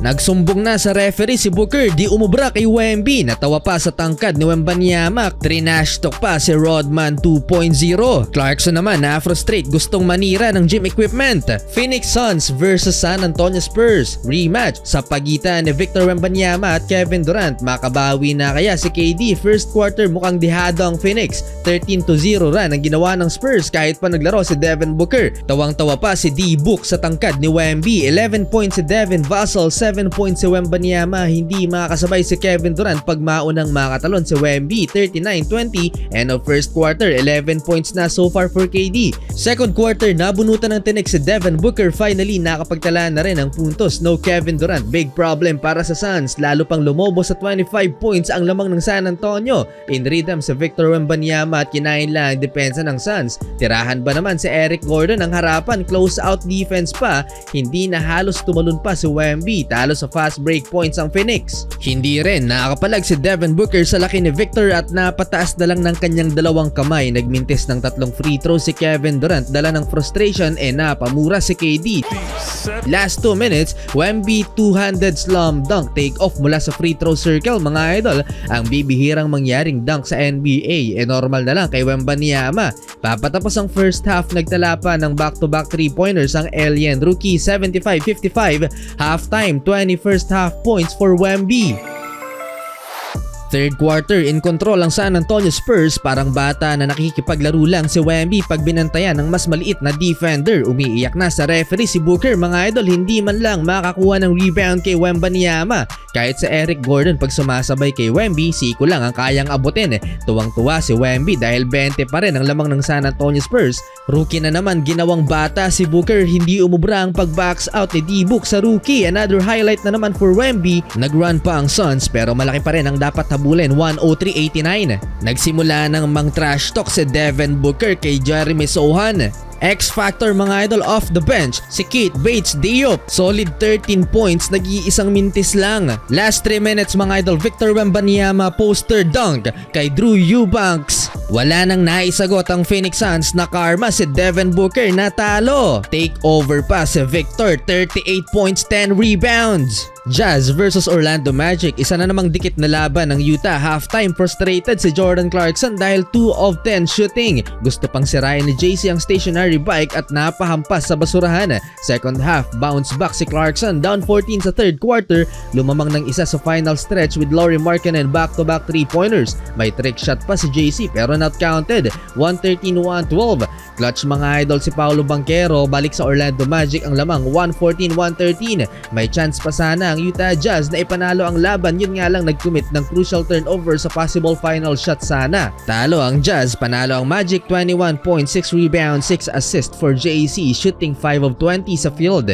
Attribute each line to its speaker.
Speaker 1: Nagsumbong na sa referee si Booker, di umubra kay Wemby. Natawa pa sa tangkad ni Wembanyama. Trinash talk pa si Rodman 2.0. Clarkson naman na-frustrate, gustong manira ng gym equipment. Phoenix Suns versus San Antonio Spurs. Rematch sa pagitan ni Victor Wembanyama at Kevin Durant. Makabawi na kaya si KD? First quarter mukhang dihado ang Phoenix. 13-0 run ang ginawa ng Spurs kahit pa naglaro si Devin Booker. Tawang-tawa pa si D-Book sa tangkad ni Wemby. 11 points si Devin Vassell, 7 points si Wembanyama. Hindi makakasabay si Kevin Durant pag maunang makatalon si Wemby. 39-20. End of first quarter, 11 points na so far for KD. Second quarter, nabunutan ng tinik si Devin Booker. Finally, nakapagtala na rin ang puntos. No Kevin Durant. Big problem para sa Suns. Lalo pang lumobo sa 25 points ang lamang ng San Antonio. In rhythm si Victor Wembanyama at kinain lang ang depensa ng Suns. Tirahan ba naman si Eric Gordon ang harapan? Close out defense pa. Hindi na halos tumalon pa si Wemby. Talo sa fast break points ang Phoenix. Hindi rin nakakapalag si Devin Booker sa laki ni Victor at napataas na lang ng kanyang dalawang kamay. Nagmintis ng 3 free throws si Kevin Durant. Dala ng frustration napamura si KD. Last 2 minutes, Wemby two-handed slam dunk take off mula sa free throw circle mga idol. Ang bibihirang mangyaring dunk sa NBA normal na lang kay Wembanyama. Papatapos ang first half, nagtala pa ng back-to-back 3-pointers ang alien rookie. 75-55 halftime, 21st half points for Wemby. Third quarter, in control ang San Antonio Spurs. Parang bata na nakikipaglaro lang si Wemby pag binantayan ng mas maliit na defender. Umiiyak na sa referee si Booker mga idol. Hindi man lang makakuha ng rebound kay Wembanyama. Kahit sa Eric Gordon pag sumasabay kay Wemby, siko lang ang kayang abutin. Tuwang-tuwa si Wemby dahil 20 pa rin ang lamang ng San Antonio Spurs. Rookie na naman ginawang bata si Booker. Hindi umubra ang pag-box out ni D-Book sa rookie. Another highlight na naman for Wemby. Nag-run pa ang Suns pero malaki pa rin ang dapat habulin. 103-89. Nagsimula ng mang trash talk si Devin Booker kay Jeremy Sohan. X-Factor mga idol off the bench, si Keith Bates Diop. Solid 13 points, nag-iisang mintis lang. Last 3 minutes mga idol, Victor Wembanyama poster dunk kay Drew Eubanks. Wala nang naisagot ang Phoenix Suns na karma si Devin Booker natalo. Take over pa si Victor, 38 points, 10 rebounds. Jazz versus Orlando Magic. Isa na namang dikit na laban ng Utah. Halftime frustrated si Jordan Clarkson dahil 2 of 10 shooting. Gusto pang sirayan ni JC ang stationary bike at napahampas sa basurahan. Second half, bounce back si Clarkson. Down 14 sa third quarter. Lumamang ng isa sa final stretch with Lauri Markkanen back-to-back 3-pointers. May trick shot pa si JC pero not counted. 113-112. Clutch mga idol si Paolo Banchero. Balik sa Orlando Magic ang lamang 114-113. May chance pa sana ang Utah Jazz na ipanalo ang laban. Yun nga lang nag-commit ng crucial turnover sa possible final shot sana. Talo ang Jazz, panalo ang Magic. 21 points, 6 rebounds, 6 assists for JC, shooting 5 of 20 sa field.